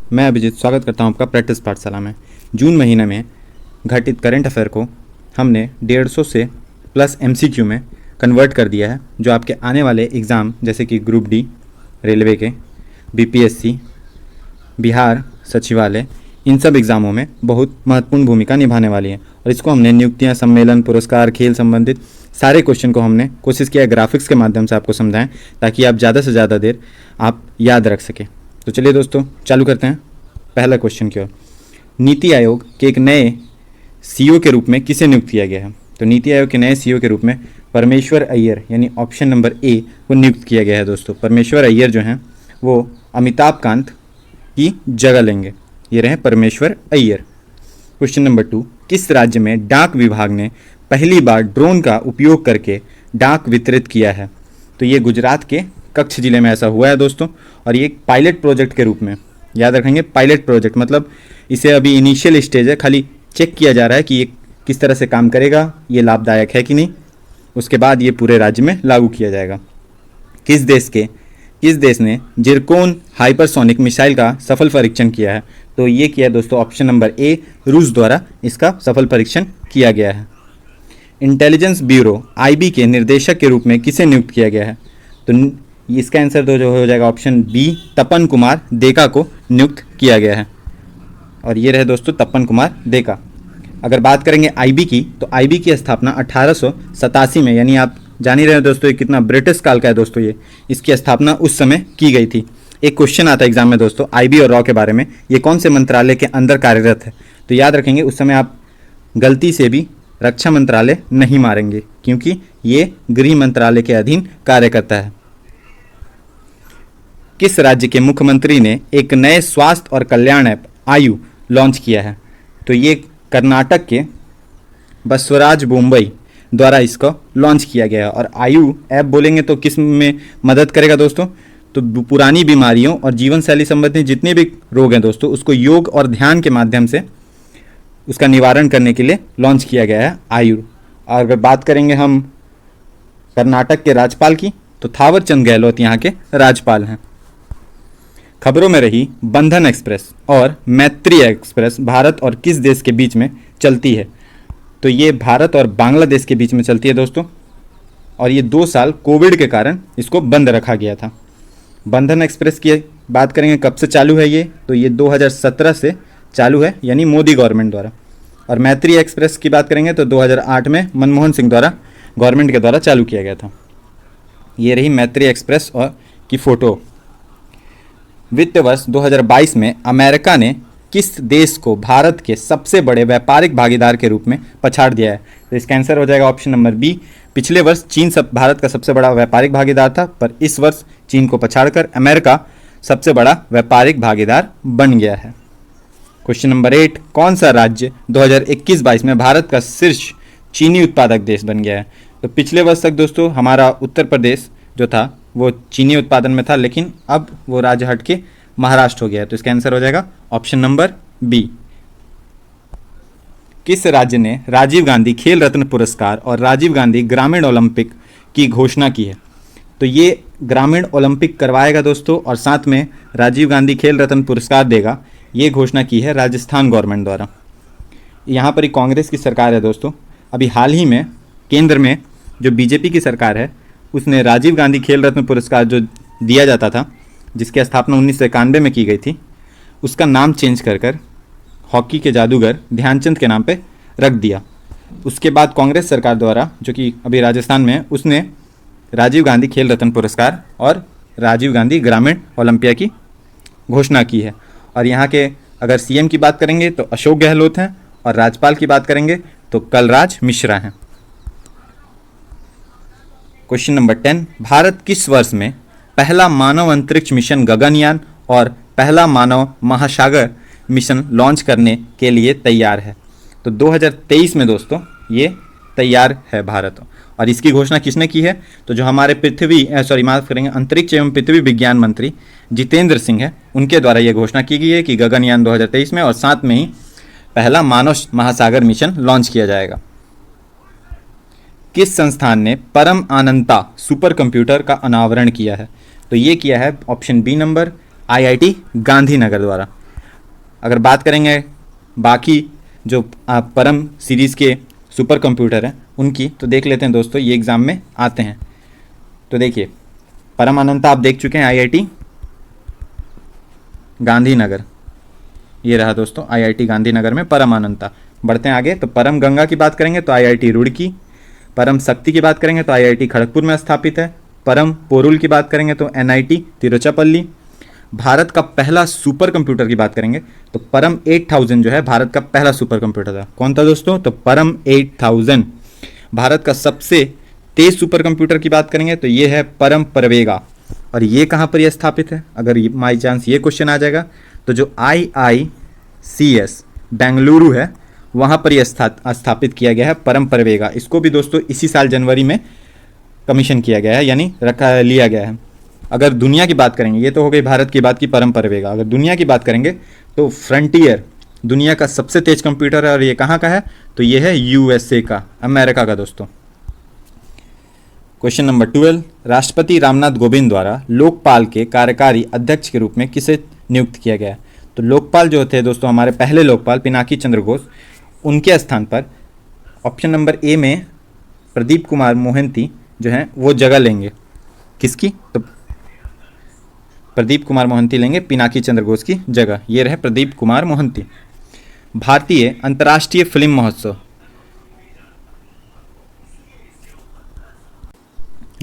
मैं अभिजीत स्वागत करता हूं आपका प्रैक्टिस पाठशाला में। जून महीने में घटित करंट अफेयर को हमने 150 से प्लस MCQ में कन्वर्ट कर दिया है, जो आपके आने वाले एग्ज़ाम जैसे कि ग्रुप डी, रेलवे के, BPSC, बिहार सचिवालय, इन सब एग्ज़ामों में बहुत महत्वपूर्ण भूमिका निभाने वाली है। और इसको हमने नियुक्तियां, सम्मेलन, पुरस्कार, खेल संबंधित सारे क्वेश्चन को हमने कोशिश किया ग्राफिक्स के माध्यम से आपको समझाएं, ताकि आप ज़्यादा से ज़्यादा देर आप याद रख सकें। तो चलिए दोस्तों चालू करते हैं पहला क्वेश्चन की ओर। नीति आयोग के एक नए CEO के रूप में किसे नियुक्त किया गया है? तो नीति आयोग के नए CEO के रूप में परमेश्वर अय्यर यानी ऑप्शन नंबर A को नियुक्त किया गया है। दोस्तों परमेश्वर अय्यर जो हैं वो अमिताभ कांत की जगह लेंगे। ये रहे परमेश्वर अय्यर। क्वेश्चन नंबर 2, किस राज्य में डाक विभाग ने पहली बार ड्रोन का उपयोग करके डाक वितरित किया है? तो ये गुजरात के कच्छ जिले में ऐसा हुआ है दोस्तों। और ये एक पायलट प्रोजेक्ट के रूप में, याद रखेंगे पायलट प्रोजेक्ट मतलब इसे अभी इनिशियल स्टेज है, खाली चेक किया जा रहा है कि ये किस तरह से काम करेगा, ये लाभदायक है कि नहीं। उसके बाद ये पूरे राज्य में लागू किया जाएगा। किस देश ने जिरकोन हाइपरसोनिक मिसाइल का सफल परीक्षण किया है? तो ये किया दोस्तों ऑप्शन नंबर A, रूस द्वारा इसका सफल परीक्षण किया गया है। इंटेलिजेंस ब्यूरो IB के निर्देशक के रूप में किसे नियुक्त किया गया है? तो इसका आंसर तो जो हो जाएगा ऑप्शन B, तपन कुमार देका को नियुक्त किया गया है। और ये रहे दोस्तों तपन कुमार देका। अगर बात करेंगे IB की, तो IB की स्थापना 1887 में, यानी आप जान ही रहे हो दोस्तों ये कितना ब्रिटिश काल का है दोस्तों, ये इसकी स्थापना उस समय की गई थी। एक क्वेश्चन आता है एग्जाम में दोस्तों IB और रॉ के बारे में, ये कौन से मंत्रालय के अंदर कार्यरत है? तो याद रखेंगे उस समय आप गलती से भी रक्षा मंत्रालय नहीं मारेंगे, क्योंकि ये गृह मंत्रालय के अधीन कार्य करता है। किस राज्य के मुख्यमंत्री ने एक नए स्वास्थ्य और कल्याण ऐप आयु लॉन्च किया है? तो ये कर्नाटक के बसवराज बोम्बई द्वारा इसको लॉन्च किया गया है। और आयु ऐप बोलेंगे तो किस में मदद करेगा दोस्तों? तो पुरानी बीमारियों और जीवन शैली संबंधी जितने भी रोग हैं दोस्तों, उसको योग और ध्यान के माध्यम से उसका निवारण करने के लिए लॉन्च किया गया है आयु। और अगर बात करेंगे हम कर्नाटक के राज्यपाल की, तो थावर चंद गहलोत यहाँ के राज्यपाल हैं। खबरों में रही बंधन एक्सप्रेस और मैत्री एक्सप्रेस भारत और किस देश के बीच में चलती है? तो ये भारत और बांग्लादेश के बीच में चलती है दोस्तों। और ये 2 साल कोविड के कारण इसको बंद रखा गया था। बंधन एक्सप्रेस की बात करेंगे कब से चालू है ये? तो ये 2017 से चालू है, यानी मोदी गवर्नमेंट द्वारा। और मैत्री एक्सप्रेस की बात करेंगे तो 2008 में मनमोहन सिंह द्वारा गवर्नमेंट के द्वारा चालू किया गया था। ये रही मैत्री एक्सप्रेस और की फ़ोटो। वित्त वर्ष 2022 में अमेरिका ने किस देश को भारत के सबसे बड़े व्यापारिक भागीदार के रूप में पछाड़ दिया है? तो इसका आंसर हो जाएगा ऑप्शन नंबर B। पिछले वर्ष चीन भारत का सबसे बड़ा व्यापारिक भागीदार था, पर इस वर्ष चीन को पछाड़कर अमेरिका सबसे बड़ा व्यापारिक भागीदार बन गया है। क्वेश्चन नंबर 8, कौन सा राज्य 2021-22 में भारत का शीर्ष चीनी उत्पादक देश बन गया है? तो पिछले वर्ष तक दोस्तों हमारा उत्तर प्रदेश जो था वो चीनी उत्पादन में था, लेकिन अब वो राज्य हट के महाराष्ट्र हो गया है। तो इसका आंसर हो जाएगा ऑप्शन नंबर B। किस राज्य ने राजीव गांधी खेल रत्न पुरस्कार और राजीव गांधी ग्रामीण ओलंपिक की घोषणा की है? तो ये ग्रामीण ओलंपिक करवाएगा दोस्तों, और साथ में राजीव गांधी खेल रत्न पुरस्कार देगा। ये घोषणा की है राजस्थान गवर्नमेंट द्वारा। यहाँ पर ही कांग्रेस की सरकार है दोस्तों। अभी हाल ही में केंद्र में जो BJP की सरकार है, उसने राजीव गांधी खेल रत्न पुरस्कार जो दिया जाता था, जिसकी स्थापना 1991 में की गई थी, उसका नाम चेंज कर हॉकी के जादूगर ध्यानचंद के नाम पे रख दिया। उसके बाद कांग्रेस सरकार द्वारा, जो कि अभी राजस्थान में है, उसने राजीव गांधी खेल रत्न पुरस्कार और राजीव गांधी ग्रामीण ओलंपिया की घोषणा की है। और यहाँ के अगर CM की बात करेंगे तो अशोक गहलोत हैं, और राज्यपाल की बात करेंगे तो कलराज मिश्रा हैं। क्वेश्चन नंबर 10, भारत किस वर्ष में पहला मानव अंतरिक्ष मिशन गगनयान और पहला मानव महासागर मिशन लॉन्च करने के लिए तैयार है? तो 2023 में दोस्तों ये तैयार है भारत। और इसकी घोषणा किसने की है? तो जो हमारे माफ करेंगे अंतरिक्ष एवं पृथ्वी विज्ञान मंत्री जितेंद्र सिंह है, उनके द्वारा यह घोषणा की गई है कि गगनयान 2023 में, और साथ में ही पहला मानव महासागर मिशन लॉन्च किया जाएगा। किस संस्थान ने परम आनंता सुपर कंप्यूटर का अनावरण किया है? तो ये किया है option B number IIT Gandhinagar द्वारा। अगर बात करेंगे बाकी जो परम सीरीज़ के सुपर कंप्यूटर हैं उनकी, तो देख लेते हैं दोस्तों, ये एग्ज़ाम में आते हैं। तो देखिए, परम अनंता आप देख चुके हैं, IIT गांधीनगर, ये रहा दोस्तों IIT गांधीनगर में परम अनंता। बढ़ते हैं आगे, तो परम गंगा की बात करेंगे तो IIT रुड़की। परम शक्ति की बात करेंगे तो IIT खड़गपुर में स्थापित है। परम पोरुल की बात करेंगे तो NIT तिरुचिरापल्ली। भारत का पहला सुपर कंप्यूटर की बात करेंगे तो परम 8000 जो है भारत का पहला सुपर कंप्यूटर था। कौन था दोस्तों? तो परम 8000। भारत का सबसे तेज सुपर कंप्यूटर की बात करेंगे तो ये है परम परवेगा। और ये कहाँ पर यह स्थापित है? अगर माई चांस ये क्वेश्चन आ जाएगा तो जो IICS बेंगलुरु है वहाँ पर यह स्थापित किया गया है परम परवेगा। इसको भी दोस्तों इसी साल जनवरी में कमीशन किया गया है, यानी लिया गया है। अगर दुनिया की बात करेंगे, ये तो हो गई भारत की बात की परम परवेगा। अगर दुनिया की बात करेंगे तो फ्रंटियर दुनिया का सबसे तेज कंप्यूटर है। और ये कहाँ का है? तो ये है USA का, अमेरिका का दोस्तों। क्वेश्चन नंबर 12, राष्ट्रपति रामनाथ कोविंद द्वारा लोकपाल के कार्यकारी अध्यक्ष के रूप में किसे नियुक्त किया गया? तो लोकपाल जो थे दोस्तों हमारे पहले लोकपाल पिनाकी चंद्र घोष, उनके स्थान पर ऑप्शन नंबर ए में प्रदीप कुमार मोहंती जो हैं वो जगह लेंगे। किसकी? तो प्रदीप कुमार मोहंती लेंगे पिनाकी चंद्र घोष की जगह। ये रहे प्रदीप कुमार मोहंती। भारतीय अंतर्राष्ट्रीय फिल्म महोत्सव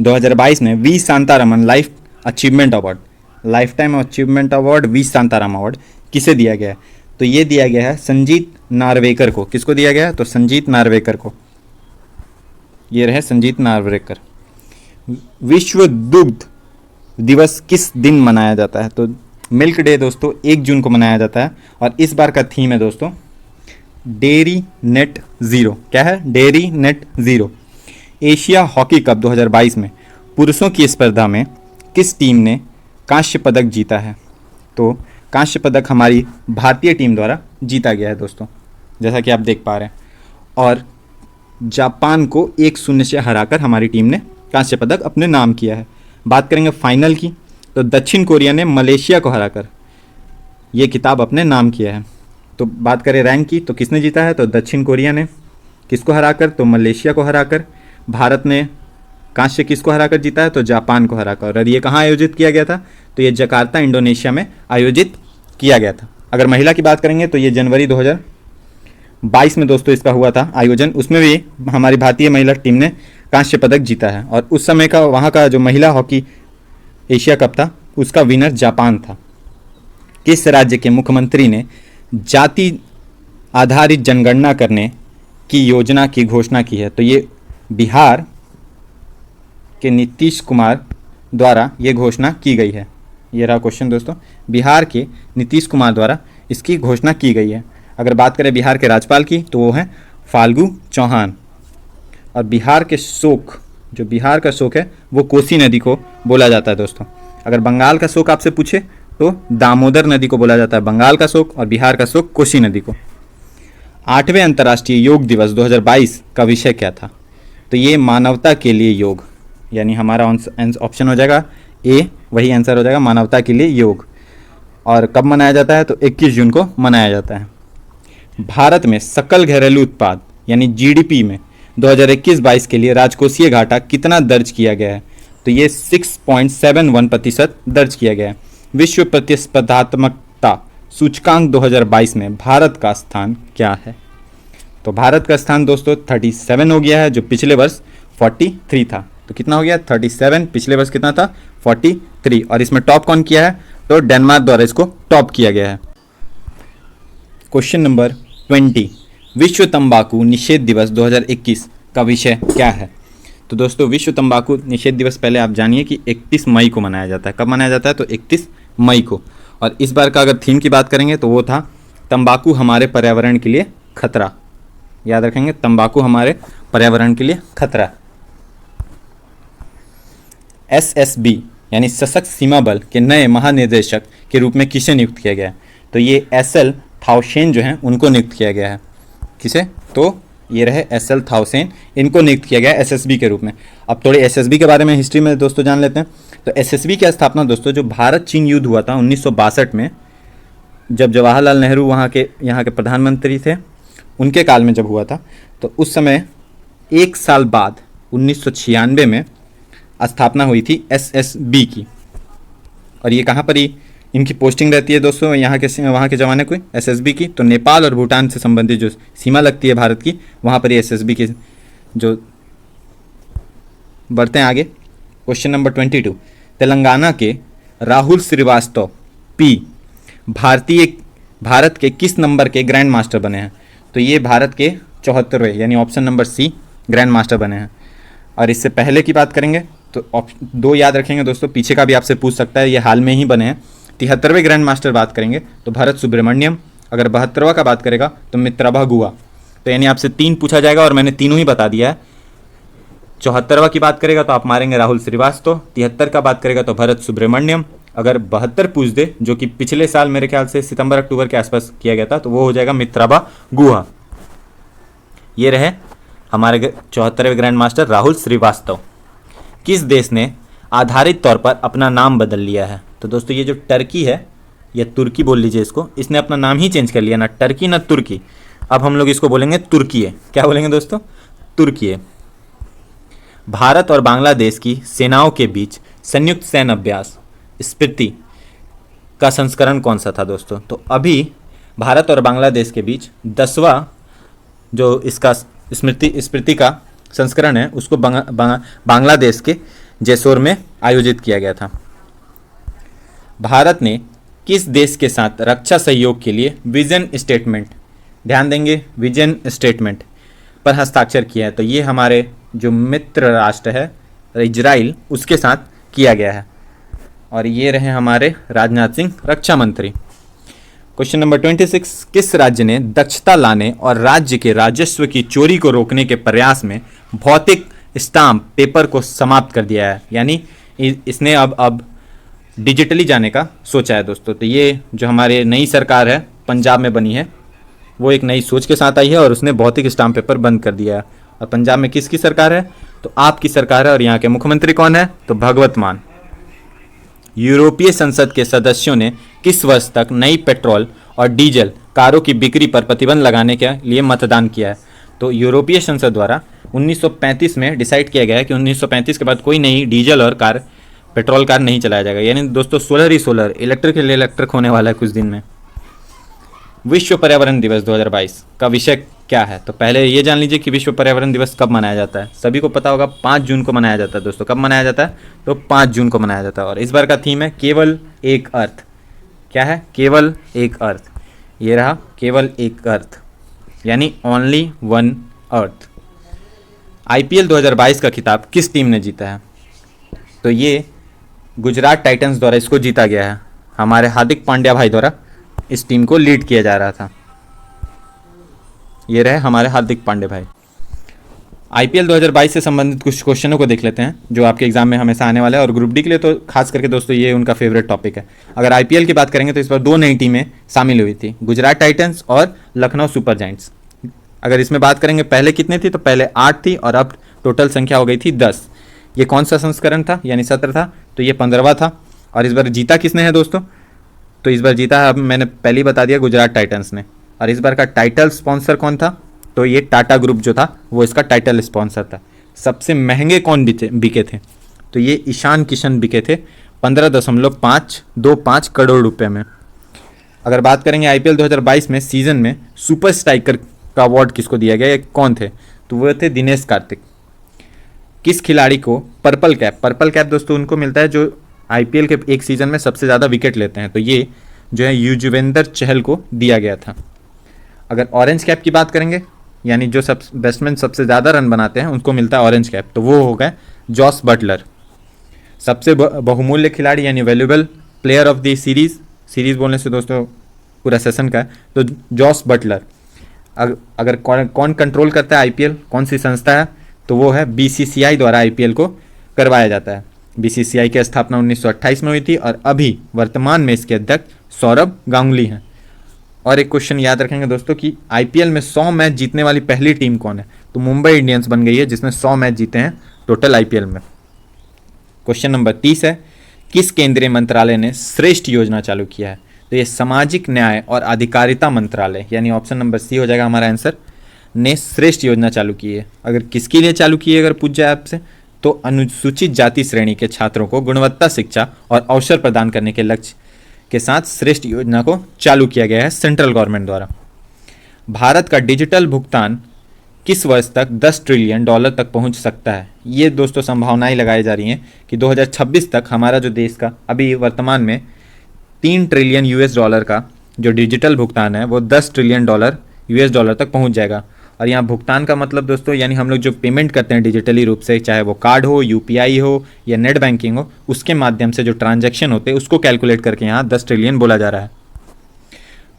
2022 में V Shantaram life achievement award, lifetime achievement award V Shantaram award किसे दिया गया है? तो ये दिया गया है संजीत नार्वेकर को। किसको दिया गया है? तो संजीत नार्वेकर को। ये रहे संजीत नार्वेकर। विश्व दुग्ध दिवस किस दिन मनाया जाता है? तो मिल्क डे दोस्तों 1 जून को मनाया जाता है। और इस बार का थीम है दोस्तों डेयरी नेट ज़ीरो। क्या है? Dairy net zero. Asia hockey cup 2022 में पुरुषों की स्पर्धा में किस टीम ने कांस्य पदक जीता है? तो कांस्य पदक हमारी भारतीय टीम द्वारा जीता गया है दोस्तों, जैसा कि आप देख पा रहे हैं। और जापान को 1-0 से हराकर हमारी टीम ने कांस्य पदक अपने नाम किया है। बात करेंगे फाइनल की, तो दक्षिण कोरिया ने मलेशिया को हराकर ये खिताब अपने नाम किया है। तो बात करें रैंक की, तो किसने जीता है? तो दक्षिण कोरिया ने। किसको हराकर? तो मलेशिया को हराकर। भारत ने कांस्य किसको हराकर जीता है? तो जापान को हराकर। और ये कहाँ आयोजित किया गया था? तो ये जकार्ता इंडोनेशिया में आयोजित किया गया था। अगर महिला की बात करेंगे तो ये जनवरी 2022 में दोस्तों इसका हुआ था आयोजन। उसमें भी हमारी भारतीय महिला टीम ने कांस्य पदक जीता है। और उस समय का वहाँ का जो महिला हॉकी एशिया कप था उसका विनर जापान था। किस राज्य के मुख्यमंत्री ने जाति आधारित जनगणना करने की योजना की घोषणा की है? तो ये बिहार के नीतीश कुमार द्वारा ये घोषणा की गई है। ये रहा क्वेश्चन दोस्तों, बिहार के नीतीश कुमार द्वारा इसकी घोषणा की गई है। अगर बात करें बिहार के राज्यपाल की तो वो हैं फाल्गु चौहान। और बिहार के शोक, जो बिहार का शोक है वो कोसी नदी को बोला जाता है दोस्तों। अगर बंगाल का शोक आपसे पूछे तो दामोदर नदी को बोला जाता है बंगाल का शोक, और बिहार का शोक कोसी नदी को। 8वें अंतर्राष्ट्रीय योग दिवस 2022 का विषय क्या था? तो ये मानवता के लिए योग, यानी हमारा ऑप्शन हो जाएगा ए, वही आंसर हो जाएगा मानवता के लिए योग। और कब मनाया जाता है? तो 21 जून को मनाया जाता है। भारत में सकल घरेलू उत्पाद यानी GDP में 2021-22 के लिए राजकोषीय घाटा कितना दर्ज किया गया है? तो ये 6.71% दर्ज किया गया है। विश्व प्रतिस्पर्धात्मकता सूचकांक 2022 में भारत का स्थान क्या है? तो भारत का स्थान दोस्तों 37 हो गया है, जो पिछले वर्ष 43 था। तो कितना हो गया? 37। पिछले वर्ष कितना था? 43। और इसमें टॉप कौन किया है? तो डेनमार्क द्वारा इसको टॉप किया गया है। क्वेश्चन नंबर 20, विश्व तंबाकू निषेध दिवस 2021 का विषय क्या है? तो दोस्तों विश्व तंबाकू निषेध दिवस पहले आप जानिए कि 31 मई को मनाया जाता है। कब मनाया जाता है? तो 31 मई को। और इस बार का अगर थीम की बात करेंगे तो वो था तंबाकू हमारे पर्यावरण के लिए खतरा। याद रखेंगे, तंबाकू हमारे पर्यावरण के लिए खतरा। SSB यानी सशक्त सीमा बल के नए महानिदेशक के रूप में किसे नियुक्त किया गया है? तो ये SL थाउसेन जो हैं उनको नियुक्त किया गया है। किसे? तो ये रहे SL थाउसेन, इनको नियुक्त किया गया है SSB के रूप में। अब थोड़े SSB के बारे में हिस्ट्री में दोस्तों जान लेते हैं। तो SSB की स्थापना दोस्तों जो भारत चीन युद्ध हुआ था 1962 में, जब जवाहरलाल नेहरू यहाँ के प्रधानमंत्री थे, उनके काल में जब हुआ था, तो उस समय 1 साल बाद 1996 में स्थापना हुई थी एसएसबी की। और ये कहाँ पर ही इनकी पोस्टिंग रहती है दोस्तों, वहाँ के ज़माने को एसएसबी की, तो नेपाल और भूटान से संबंधित जो सीमा लगती है भारत की, वहाँ पर ही एसएसबी की जो। बढ़ते हैं आगे, क्वेश्चन नंबर 22। तेलंगाना के राहुल श्रीवास्तव पी भारत के किस नंबर के ग्रैंड मास्टर बने हैं? तो ये भारत के 74वें, यानी option number C, grand master बने हैं। और इससे पहले की बात करेंगे तो 2 याद रखेंगे दोस्तों, पीछे का भी आपसे पूछ सकता है, ये हाल में ही बने हैं। 73वें ग्रैंड मास्टर बात करेंगे तो भरत सुब्रमण्यम, अगर 72वां का बात करेगा तो मित्रभा गुहा। तो यानी आपसे 3 पूछा जाएगा और मैंने तीनों ही बता दिया है। 74वां की बात करेगा तो आप मारेंगे राहुल श्रीवास्तव, 73 का बात करेगा तो भरत सुब्रमण्यम, अगर 72 पूछ दे, जो कि पिछले साल मेरे ख्याल से सितंबर अक्टूबर के आसपास किया गया था, तो वो हो जाएगा मित्रभा गुहा। ये रहे हमारे 74वें ग्रैंड मास्टर राहुल श्रीवास्तव। किस देश ने आधारित तौर पर अपना नाम बदल लिया है? तो दोस्तों ये जो टर्की है, या तुर्की बोल लीजिए इसको, इसने अपना नाम ही चेंज कर लिया, ना टर्की ना तुर्की। अब हम लोग इसको बोलेंगे तुर्की। क्या बोलेंगे दोस्तों? तुर्की। भारत और बांग्लादेश की सेनाओं के बीच संयुक्त सैन्य अभ्यास स्पीति का संस्करण कौन सा था दोस्तों? तो अभी भारत और बांग्लादेश के बीच 10वां जो इसका स्मृति का संस्करण है, उसको बांग्लादेश के जैसोर में आयोजित किया गया था। भारत ने किस देश के साथ रक्षा सहयोग के लिए विजन स्टेटमेंट, ध्यान देंगे, विजन स्टेटमेंट पर हस्ताक्षर किया है? तो ये हमारे जो मित्र राष्ट्र है इजराइल, उसके साथ किया गया है। और ये रहे हमारे राजनाथ सिंह रक्षा मंत्री। Question number 26। किस राज्य ने दक्षता लाने और राज्य के राजस्व की चोरी को रोकने के प्रयास में भौतिक स्टाम्प पेपर को समाप्त कर दिया है? यानी इसने अब डिजिटली जाने का सोचा है दोस्तों। तो ये जो हमारे नई सरकार है पंजाब में बनी है, वो एक नई सोच के साथ आई है और उसने भौतिक स्टाम्प पेपर बंद कर दिया है। और पंजाब में किसकी सरकार है? तो आपकी सरकार है। और यहाँ के मुख्यमंत्री कौन है? तो भगवत मान। यूरोपीय संसद के सदस्यों ने किस वर्ष तक नई पेट्रोल और डीजल कारों की बिक्री पर प्रतिबंध लगाने के लिए मतदान किया है? तो यूरोपीय संसद द्वारा 1935 में डिसाइड किया गया है कि 1935 के बाद कोई नई डीजल और पेट्रोल कार नहीं चलाया जाएगा। यानी दोस्तों सोलर ही सोलर, इलेक्ट्रिक होने वाला है कुछ दिन में। विश्व पर्यावरण दिवस 2022 का विषय क्या है? तो पहले ये जान लीजिए कि विश्व पर्यावरण दिवस कब मनाया जाता है। सभी को पता होगा 5 जून को मनाया जाता है दोस्तों। कब मनाया जाता है? तो 5 जून को मनाया जाता है। और इस बार का थीम है केवल एक अर्थ। क्या है? केवल एक अर्थ। ये रहा केवल एक अर्थ, यानी ओनली वन अर्थ। आईपीएल 2022 का खिताब किस टीम ने जीता है? तो ये गुजरात टाइटंस द्वारा इसको जीता गया है। हमारे हार्दिक पांड्या भाई द्वारा इस टीम को लीड किया जा रहा था। ये रहे हमारे हार्दिक पांड्या भाई। आईपीएल 2022 से संबंधित कुछ क्वेश्चनों को देख लेते हैं जो आपके एग्जाम में हमेशा आने वाले हैं। और ग्रुप डी के लिए तो खास करके दोस्तों ये उनका फेवरेट टॉपिक है। अगर आईपीएल की बात करेंगे तो इस बार 2 नई टीमें शामिल हुई थी, गुजरात टाइटंस और लखनऊ सुपर जायंट्स। अगर इसमें बात करेंगे पहले कितनी थी, तो पहले 8 थी और अब टोटल संख्या हो गई थी 10। ये कौन सा संस्करण था, यानी सत्र था? तो ये 15वां था। और इस बार जीता किसने है दोस्तों? तो इस बार जीता है, अब मैंने पहले ही बता दिया, गुजरात टाइटंस ने। और इस बार का टाइटल स्पॉन्सर कौन था? तो ये टाटा ग्रुप जो था वो इसका टाइटल स्पॉन्सर था। सबसे महंगे कौन बिके थे? तो ये ईशान किशन बिके थे 15.525 करोड़ रुपए में। अगर बात करेंगे आईपीएल 2022 में सीजन में सुपर स्ट्राइकर का अवार्ड किसको दिया गया, कौन थे? तो वो थे दिनेश कार्तिक। किस खिलाड़ी को पर्पल कैप दोस्तों उनको मिलता है जो आईपीएल के एक सीजन में सबसे ज़्यादा विकेट लेते हैं। तो ये जो है युजवेंद्र चहल को दिया गया था। अगर ऑरेंज कैप की बात करेंगे, यानी जो बैट्समैन सबसे ज़्यादा रन बनाते हैं उनको मिलता है ऑरेंज कैप, तो वो हो गए जॉस बटलर। सबसे बहुमूल्य खिलाड़ी यानी valuable player of the series बोलने से दोस्तों पूरा सेशन का है, तो जॉस बटलर। अगर कौन कंट्रोल करता है आईपीएल, कौन सी संस्था है, तो वो है बीसीसीआई द्वारा आईपीएल को करवाया जाता है। बीसीसीआई की स्थापना 1928 में हुई थी और अभी वर्तमान में इसके अध्यक्ष सौरभ गांगुली हैं। और एक क्वेश्चन याद रखेंगे दोस्तों कि आईपीएल में 100 मैच जीतने वाली पहली टीम कौन है? तो मुंबई इंडियंस बन गई है जिसने 100 मैच जीते हैं टोटल आईपीएल में। क्वेश्चन नंबर 30 है, किस केंद्रीय मंत्रालय ने श्रेष्ठ योजना चालू किया है? तो ये सामाजिक न्याय और अधिकारिता मंत्रालय यानी ऑप्शन नंबर सी हो जाएगा हमारा आंसर, ने श्रेष्ठ योजना चालू की है। अगर किसके लिए चालू की है अगर पूछ जाए आपसे, तो अनुसूचित जाति श्रेणी के छात्रों को गुणवत्ता शिक्षा और अवसर प्रदान करने के लक्ष्य के साथ श्रेष्ठ योजना को चालू किया गया है सेंट्रल गवर्नमेंट द्वारा। भारत का डिजिटल भुगतान किस वर्ष तक 10 ट्रिलियन डॉलर तक पहुंच सकता है? ये दोस्तों संभावनाएं लगाई जा रही हैं कि 2026 तक हमारा जो देश का अभी वर्तमान में 3 ट्रिलियन यूएस डॉलर का जो डिजिटल भुगतान है वो 10 ट्रिलियन डॉलर यूएस डॉलर तक पहुंच जाएगा। और यहाँ भुगतान का मतलब दोस्तों यानी हम लोग जो पेमेंट करते हैं डिजिटली रूप से, चाहे वो कार्ड हो, यूपीआई हो या नेट बैंकिंग हो, उसके माध्यम से जो ट्रांजैक्शन होते हैं उसको कैलकुलेट करके यहाँ 10 ट्रिलियन बोला जा रहा है।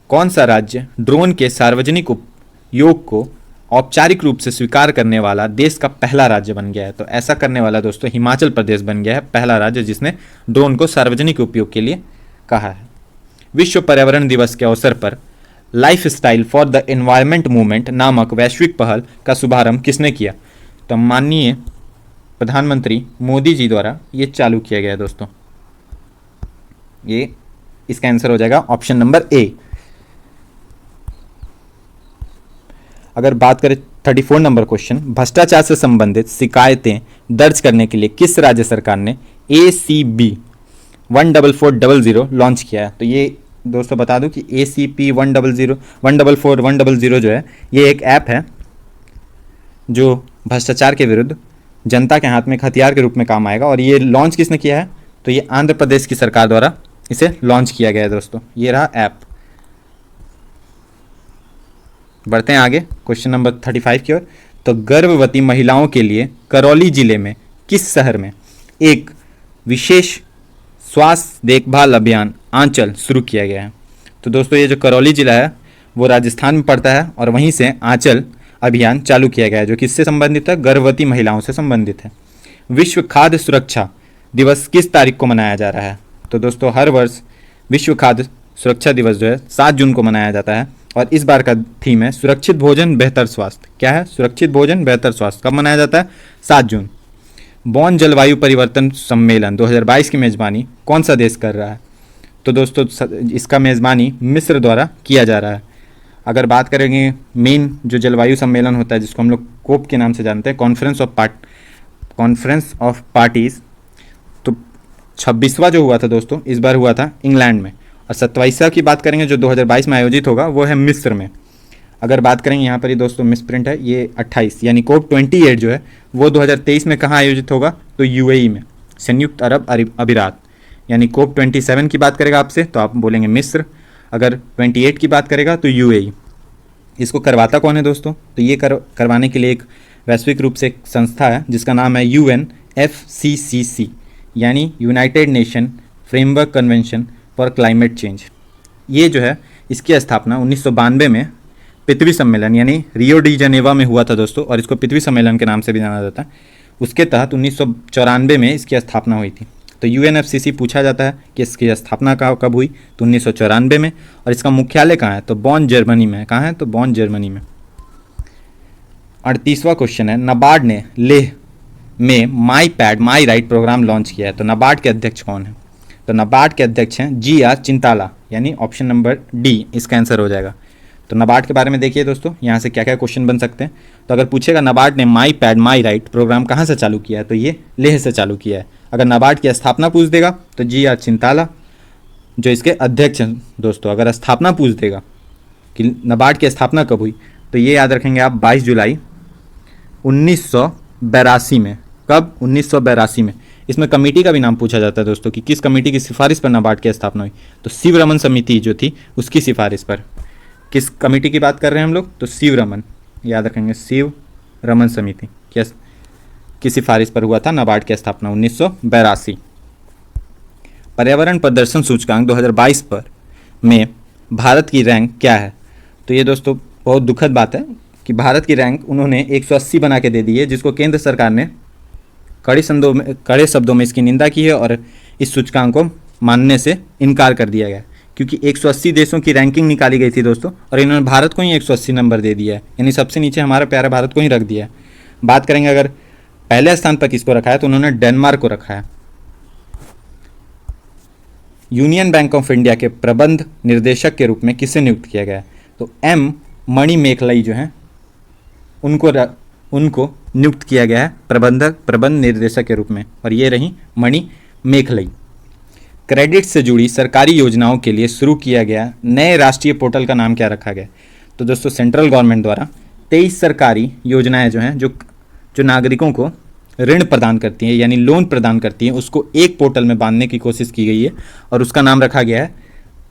कौन सा राज्य ड्रोन के सार्वजनिक उपयोग को औपचारिक रूप से स्वीकार करने वाला देश का पहला राज्य बन गया है? तो ऐसा करने वाला दोस्तों हिमाचल प्रदेश बन गया है पहला राज्य जिसने ड्रोन को सार्वजनिक उपयोग के लिए कहा है। विश्व पर्यावरण दिवस के अवसर पर life style for the environment movement नामक वैश्विक पहल का शुभारंभ किसने किया? तो माननीय प्रधानमंत्री मोदी जी द्वारा ये चालू किया गया है दोस्तों। ये इसका आंसर हो जाएगा ऑप्शन नंबर ए। अगर बात करें 34 नंबर क्वेश्चन, भ्रष्टाचार से संबंधित शिकायतें दर्ज करने के लिए किस राज्य सरकार ने ACP 14400 लॉन्च किया है? तो ये दोस्तों बता दूं कि ACP 144 जो है ये एक ऐप है जो भ्रष्टाचार के विरुद्ध जनता के हाथ में एक हथियार के रूप में काम आएगा। और ये लॉन्च किसने किया है? तो ये आंध्र प्रदेश की सरकार द्वारा इसे लॉन्च किया गया है दोस्तों। ये रहा ऐप। बढ़ते हैं आगे क्वेश्चन नंबर 35 की ओर। तो गर्भवती महिलाओं के लिए करौली जिले में किस शहर में एक विशेष स्वास्थ्य देखभाल अभियान आंचल शुरू किया गया है? तो दोस्तों ये जो करौली जिला है वो राजस्थान में पड़ता है और वहीं से आंचल अभियान चालू किया गया है जो किससे संबंधित है? गर्भवती महिलाओं से संबंधित है। विश्व खाद्य सुरक्षा दिवस किस तारीख को मनाया जा रहा है? तो दोस्तों हर वर्ष विश्व खाद्य सुरक्षा दिवस जो है 7 जून को मनाया जाता है और इस बार का थीम है सुरक्षित भोजन बेहतर स्वास्थ्य। क्या है? सुरक्षित भोजन बेहतर स्वास्थ्य। कब मनाया जाता है? 7 जून। बॉन जलवायु परिवर्तन सम्मेलन 2022 की मेज़बानी कौन सा देश कर रहा है? तो दोस्तों इसका मेज़बानी मिस्र द्वारा किया जा रहा है। अगर बात करेंगे मेन जो जलवायु सम्मेलन होता है जिसको हम लोग कोप के नाम से जानते हैं, कॉन्फ्रेंस ऑफ पार्टीज़, तो 26वां जो हुआ था दोस्तों इस बार हुआ था इंग्लैंड में। और 27वां की बात करेंगे जो 2022 में आयोजित होगा वो है मिस्र में। अगर बात करेंगे यहाँ पर ये दोस्तों मिस प्रिंट है, ये 28 यानी कोप 28 जो है वो 2023 में कहाँ आयोजित होगा? तो UAE में, संयुक्त अरब अमीरात। यानी कोप 27 की बात करेगा आपसे तो आप बोलेंगे मिस्र, अगर 28 की बात करेगा तो UAE। इसको करवाता कौन है दोस्तों? तो ये करवाने के लिए एक वैश्विक रूप से एक संस्था है जिसका नाम है UNFCCC यानी United nation framework convention for climate change. ये जो है इसकी स्थापना 1992 में पृथ्वी सम्मेलन यानी रियो डी जनेवा में हुआ था दोस्तों, और इसको पृथ्वी सम्मेलन के नाम से भी जाना जाता है। उसके तहत 1994 में इसकी स्थापना हुई थी। तो UNFCCC पूछा जाता है कि इसकी स्थापना कब हुई? तो 1994 में। और इसका मुख्यालय कहाँ है? तो बॉन जर्मनी में। कहाँ है? तो बॉन जर्मनी में। 38वां क्वेश्चन है, नाबार्ड ने लेह में my pad my right program launch किया है। तो नाबार्ड के अध्यक्ष कौन है? तो नाबार्ड के अध्यक्ष हैं GR चिंताला यानी ऑप्शन नंबर डी इसका आंसर हो जाएगा। तो नाबार्ड के बारे में देखिए दोस्तों यहाँ से क्या क्या क्वेश्चन बन सकते हैं। तो अगर पूछेगा नाबार्ड ने माई पैड माई राइट प्रोग्राम कहाँ से चालू किया है? तो ये लेह से चालू किया है। अगर नाबार्ड की स्थापना पूछ देगा तो GR चिंताला जो इसके अध्यक्ष हैं दोस्तों। अगर स्थापना पूछ देगा कि नाबार्ड की स्थापना कब हुई तो ये याद रखेंगे आप 22 जुलाई 1982 में। कब? 1982 में। इसमें कमेटी का भी नाम पूछा जाता है दोस्तों कि किस कमेटी की सिफारिश पर नाबार्ड की स्थापना हुई? तो शिव रमन समिति जो थी उसकी सिफारिश पर। किस कमेटी की बात कर रहे हैं हम लोग? तो शिव रमन, याद रखेंगे शिव रमन समिति की सिफारिश पर हुआ था नाबार्ड की स्थापना 1982। पर्यावरण प्रदर्शन सूचकांक 2022 पर में भारत की रैंक क्या है? तो ये दोस्तों बहुत दुखद बात है कि भारत की रैंक उन्होंने 180 बना के दे दी है, जिसको केंद्र सरकार ने कड़े शब्दों में इसकी निंदा की है और इस सूचकांक को मानने से इनकार कर दिया गया, क्योंकि 180 देशों की रैंकिंग निकाली गई थी दोस्तों और इन्होंने भारत को ही 180 नंबर दे दिया है, यानी सबसे नीचे हमारा प्यारा भारत को ही रख दिया है। बात करेंगे अगर पहले स्थान पर किसको रखा है तो उन्होंने डेनमार्क को रखा है। यूनियन बैंक ऑफ इंडिया के प्रबंध निर्देशक के रूप में किसे नियुक्त किया गया है? तो एम मणि मेखलाई जो हैं उनको नियुक्त किया गया है प्रबंध निर्देशक के रूप में, और ये रही मणि मेखलाई। क्रेडिट से जुड़ी सरकारी योजनाओं के लिए शुरू किया गया नए राष्ट्रीय पोर्टल का नाम क्या रखा गया? तो दोस्तों सेंट्रल गवर्नमेंट द्वारा 23 सरकारी योजनाएं जो हैं जो नागरिकों को ऋण प्रदान करती हैं यानी लोन प्रदान करती हैं, उसको एक पोर्टल में बांधने की कोशिश की गई है और उसका नाम रखा गया है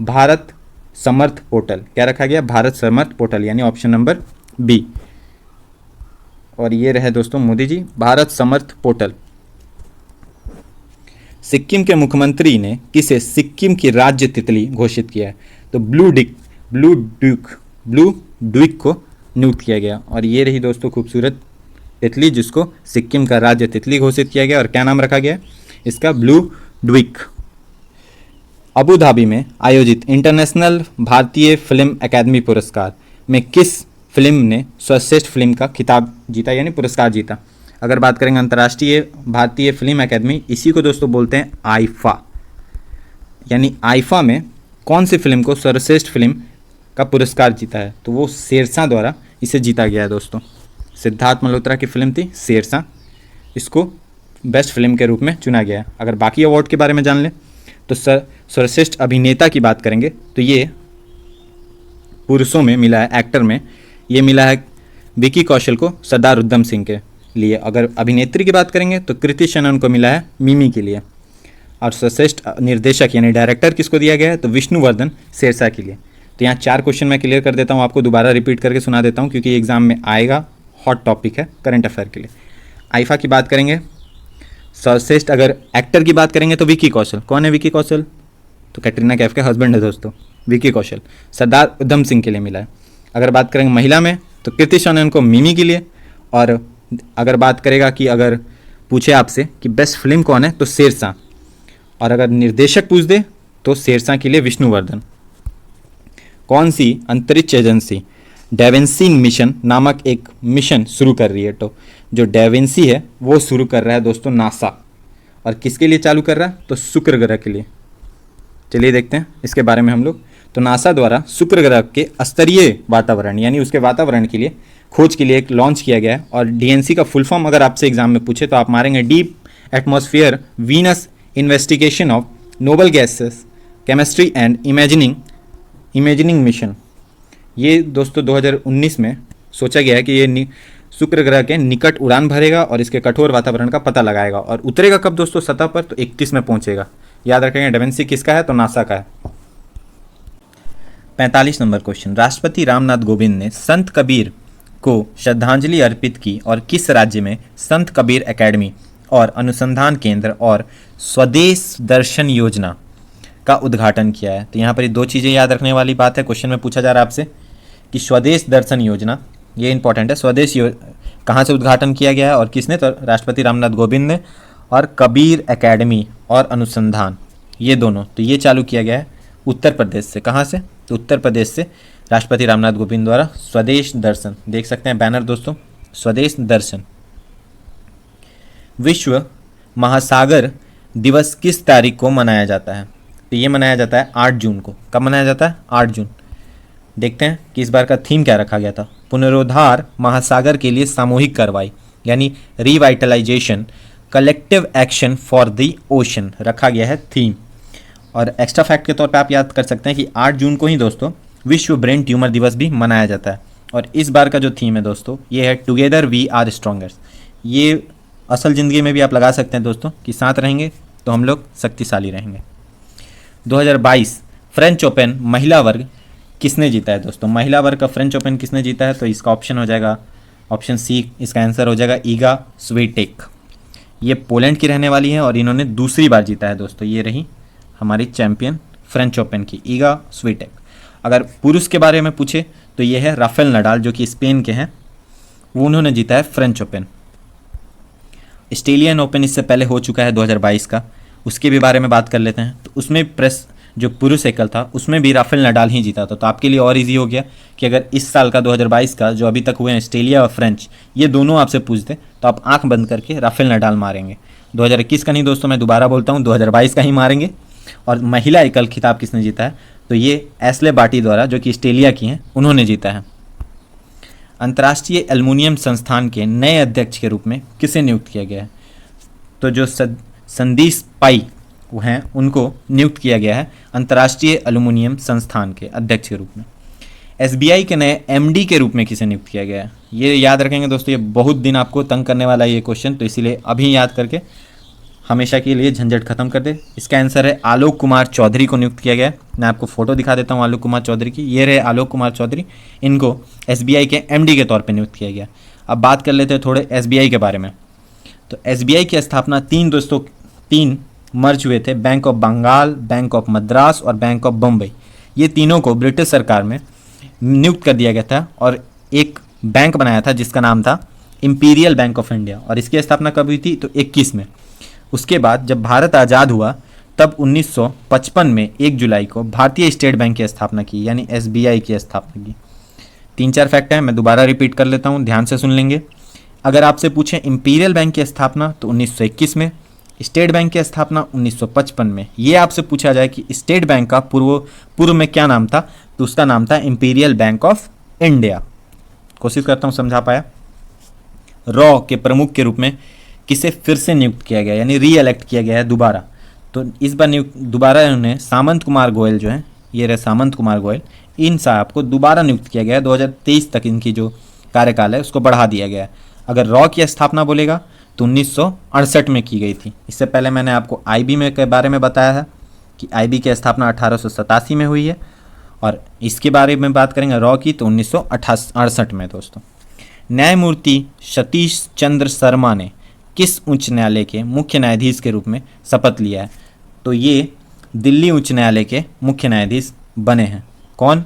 भारत समर्थ पोर्टल। क्या रखा गया? भारत समर्थ पोर्टल, यानी ऑप्शन नंबर बी। और ये रहे दोस्तों मोदी जी, भारत समर्थ पोर्टल। सिक्किम के मुख्यमंत्री ने किसे सिक्किम की राज्य तितली घोषित किया है? तो ब्लू ड्यूक को नियुक्त किया गया, और ये रही दोस्तों खूबसूरत तितली जिसको सिक्किम का राज्य तितली घोषित किया गया, और क्या नाम रखा गया इसका? Blue Duke. अबू धाबी में आयोजित इंटरनेशनल भारतीय फिल्म एकेडमी पुरस्कार में किस फिल्म ने सर्वश्रेष्ठ फिल्म का खिताब जीता यानी पुरस्कार जीता? अगर बात करेंगे अंतर्राष्ट्रीय भारतीय फिल्म एकेडमी, इसी को दोस्तों बोलते हैं आईफा, यानी आईफा में कौन सी फिल्म को सर्वश्रेष्ठ फिल्म का पुरस्कार जीता है? तो वो शेरशाह द्वारा इसे जीता गया है दोस्तों। सिद्धार्थ मल्होत्रा की फिल्म थी शेरशाह, इसको बेस्ट फिल्म के रूप में चुना गया है। अगर बाकी अवार्ड के बारे में जान लें तो सर्वश्रेष्ठ अभिनेता की बात करेंगे तो ये पुरुषों में मिला है, एक्टर में ये मिला है विकी कौशल को सरदार उधम सिंह के लिए। अगर अभिनेत्री की बात करेंगे तो कृति शेनन को मिला है मिमी के लिए। और सर्वश्रेष्ठ निर्देशक यानी डायरेक्टर किसको दिया गया है? तो विष्णुवर्धन शेरशाह के लिए। तो यहाँ 4 क्वेश्चन मैं क्लियर कर देता हूँ, आपको दोबारा रिपीट करके सुना देता हूँ क्योंकि एग्जाम में आएगा, हॉट टॉपिक है करंट अफेयर के लिए। आईफा की बात करेंगे, सर्वश्रेष्ठ अगर एक्टर की बात करेंगे तो विकी कौशल। कौन है विकी कौशल? तो कैटरीना कैफ के हस्बैंड है दोस्तों विकी कौशल। सरदार उधम सिंह के लिए मिला है। अगर बात करेंगे महिला में तो कृति शेनन को मिमी के लिए। और अगर बात करेगा कि अगर पूछे आपसे कि बेस्ट फिल्म कौन है तो शेरशाह। और अगर निर्देशक पूछ दे तो शेरशाह के लिए विष्णुवर्धन। कौन सी अंतरिक्ष एजेंसी डेविंसी मिशन नामक एक मिशन शुरू कर रही है? तो जो डेविंसी है वो शुरू कर रहा है दोस्तों नासा। और किसके लिए चालू कर रहा है? तो शुक्र ग्रह के लिए। चलिए देखते हैं इसके बारे में हम लोग। तो नासा द्वारा शुक्र ग्रह के स्तरीय वातावरण यानी उसके वातावरण के लिए खोज के लिए एक लॉन्च किया गया है। और डीएनसी का फुल फॉर्म अगर आपसे एग्जाम में पूछे तो आप मारेंगे deep atmosphere Venus investigation of noble gases chemistry and imagining mission. ये दोस्तों 2019 में सोचा गया है कि ये शुक्र ग्रह के निकट उड़ान भरेगा और इसके कठोर वातावरण का पता लगाएगा। और उतरेगा कब दोस्तों सतह पर? तो 31 में पहुंचेगा। याद रखेंगे डेविंसी किसका है? तो नासा का है। 45 नंबर क्वेश्चन, राष्ट्रपति रामनाथ कोविंद ने संत कबीर को श्रद्धांजलि अर्पित की और किस राज्य में संत कबीर एकेडमी और अनुसंधान केंद्र और स्वदेश दर्शन योजना का उद्घाटन किया है? तो यहाँ पर 2 चीज़ें याद रखने वाली बात है। क्वेश्चन में पूछा जा रहा है आपसे कि स्वदेश दर्शन योजना, ये इंपॉर्टेंट है। स्वदेश कहाँ से उद्घाटन किया गया है और किसने? तो राष्ट्रपति रामनाथ कोविंद ने। और कबीर एकेडमी और अनुसंधान ये दोनों, तो ये चालू किया गया है उत्तर प्रदेश से। कहाँ से? तो उत्तर प्रदेश से राष्ट्रपति रामनाथ कोविंद द्वारा स्वदेश दर्शन, देख सकते हैं बैनर दोस्तों, स्वदेश दर्शन। विश्व महासागर दिवस किस तारीख को मनाया जाता है? तो ये मनाया जाता है 8 जून को। कब मनाया जाता है? 8 जून। देखते हैं कि इस बार का थीम क्या रखा गया था। पुनरुद्धार महासागर के लिए सामूहिक कार्रवाई यानी revitalisation collective action for the ocean रखा गया है थीम। और एक्स्ट्रा फैक्ट के तौर पे आप याद कर सकते हैं कि 8 जून को ही दोस्तों विश्व ब्रेन ट्यूमर दिवस भी मनाया जाता है। और इस बार का जो थीम है दोस्तों ये है टुगेदर वी आर स्ट्रॉन्गर। ये असल ज़िंदगी में भी आप लगा सकते हैं दोस्तों कि साथ रहेंगे तो हम लोग शक्तिशाली रहेंगे। 2022 फ्रेंच ओपन महिला वर्ग किसने जीता है दोस्तों? महिला वर्ग का फ्रेंच ओपन किसने जीता है? तो इसका ऑप्शन हो जाएगा ऑप्शन सी, इसका आंसर हो जाएगा ईगा स्वीटेक। ये पोलैंड की रहने वाली है और इन्होंने दूसरी बार जीता है दोस्तों। ये रही हमारी चैंपियन फ्रेंच ओपन की ईगा स्वीटेक। अगर पुरुष के बारे में पूछे तो ये है राफेल नडाल जो कि स्पेन के हैं, वो उन्होंने जीता है फ्रेंच ओपन। ऑस्ट्रेलियन ओपन इससे पहले हो चुका है 2022 का, उसके भी बारे में बात कर लेते हैं। तो उसमें प्रेस जो पुरुष एकल था उसमें भी राफेल नडाल ही जीता था। तो आपके लिए और इजी हो गया कि अगर इस साल का 2022 का जो अभी तक हुए हैं ऑस्ट्रेलिया और फ्रेंच, ये दोनों आपसे पूछते तो आप आंख बंद करके राफेल नडाल मारेंगे। 2021 का नहीं दोस्तों, मैं दोबारा बोलता हूँ 2022 का ही मारेंगे। और महिला एकल खिताब किसने जीता है, तो ये एस्ले बार्टी द्वारा, जो कि ऑस्ट्रेलिया की हैं, उन्होंने जीता है। अंतर्राष्ट्रीय एल्युमिनियम संस्थान के नए अध्यक्ष के रूप में किसे नियुक्त किया गया है, तो जो संदीप पाई वो हैं, उनको नियुक्त किया गया है अंतर्राष्ट्रीय एल्युमिनियम संस्थान के अध्यक्ष के रूप में। एसबीआई के नए एमडी के रूप में किसे नियुक्त किया गया है, ये याद रखेंगे दोस्तों, ये बहुत दिन आपको तंग करने वाला है ये क्वेश्चन, तो इसीलिए अभी याद करके हमेशा के लिए झंझट खत्म कर दे। इसका आंसर है आलोक कुमार चौधरी को नियुक्त किया गया है। मैं आपको फोटो दिखा देता हूँ आलोक कुमार चौधरी की, ये रहे आलोक कुमार चौधरी, इनको एसबीआई के एमडी के तौर पे नियुक्त किया गया। अब बात कर लेते हैं थोड़े एसबीआई के बारे में। तो एसबीआई की स्थापना तीन मर्ज हुए थे, bank of Bengal, bank of Madras और बैंक ऑफ बम्बई। ये तीनों को ब्रिटिश सरकार में नियुक्त कर दिया गया था और एक बैंक बनाया था जिसका नाम था इंपीरियल बैंक ऑफ इंडिया, और इसकी स्थापना कब हुई थी, तो 21 में। उसके बाद जब भारत आज़ाद हुआ तब 1955 में 1 जुलाई को भारतीय स्टेट बैंक की स्थापना की, यानी एसबीआई की स्थापना की। 3-4 फैक्ट हैं, मैं दोबारा रिपीट कर लेता हूँ, ध्यान से सुन लेंगे। अगर आपसे पूछें इंपीरियल बैंक की स्थापना तो 1921 में, स्टेट बैंक की स्थापना 1955 में। ये आपसे पूछा जाए कि स्टेट बैंक का पूर्व में क्या नाम था, तो उसका नाम था इंपीरियल बैंक ऑफ इंडिया। कोशिश करता हूँ समझा पाया। रॉ के प्रमुख के रूप में किसे फिर से नियुक्त किया गया, यानी री इलेक्ट किया गया है दोबारा, तो इस बार दोबारा इन्होंने सामंत कुमार गोयल जो है, ये रहे सामंत कुमार गोयल, इन साहब को दोबारा नियुक्त किया गया है। 2023 तक इनकी जो कार्यकाल है उसको बढ़ा दिया गया है। अगर रॉ की स्थापना बोलेगा तो 1968 में की गई थी। इससे पहले मैंने आपको आईबी में के बारे में बताया है कि आईबी की स्थापना 1887 में हुई है, और इसके बारे में बात करेंगे रॉ की तो 1968 में। दोस्तों, न्यायमूर्ति सतीश चंद्र शर्मा ने किस उच्च न्यायालय के मुख्य न्यायाधीश के रूप में शपथ लिया है, तो ये दिल्ली उच्च न्यायालय के मुख्य न्यायाधीश बने हैं। कौन,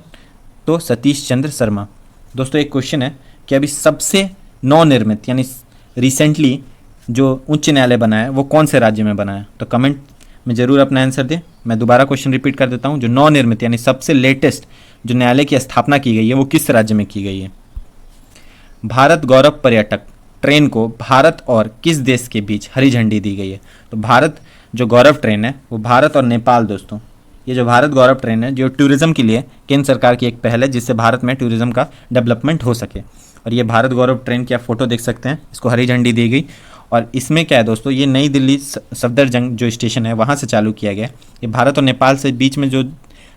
तो सतीश चंद्र शर्मा। दोस्तों, एक क्वेश्चन है कि अभी सबसे नवनिर्मित यानी रिसेंटली जो उच्च न्यायालय बना है वो कौन से राज्य में बना है, तो कमेंट में ज़रूर अपना आंसर दें। मैं दोबारा क्वेश्चन रिपीट कर देता हूँ, जो नवनिर्मित यानी सबसे लेटेस्ट जो न्यायालय की स्थापना की गई है वो किस राज्य में की गई है। भारत गौरव पर्यटक ट्रेन को भारत और किस देश के बीच हरी झंडी दी गई है, तो भारत जो गौरव ट्रेन है वो भारत और नेपाल। दोस्तों, ये जो भारत गौरव ट्रेन है जो टूरिज्म के लिए केंद्र सरकार की एक पहल है, जिससे भारत में टूरिज्म का डेवलपमेंट हो सके। और ये भारत गौरव ट्रेन की आप फोटो देख सकते हैं, इसको हरी झंडी दी गई। और इसमें क्या है दोस्तों, ये नई दिल्ली सफदरजंग जो स्टेशन है वहाँ से चालू किया गया। ये भारत और नेपाल से बीच में जो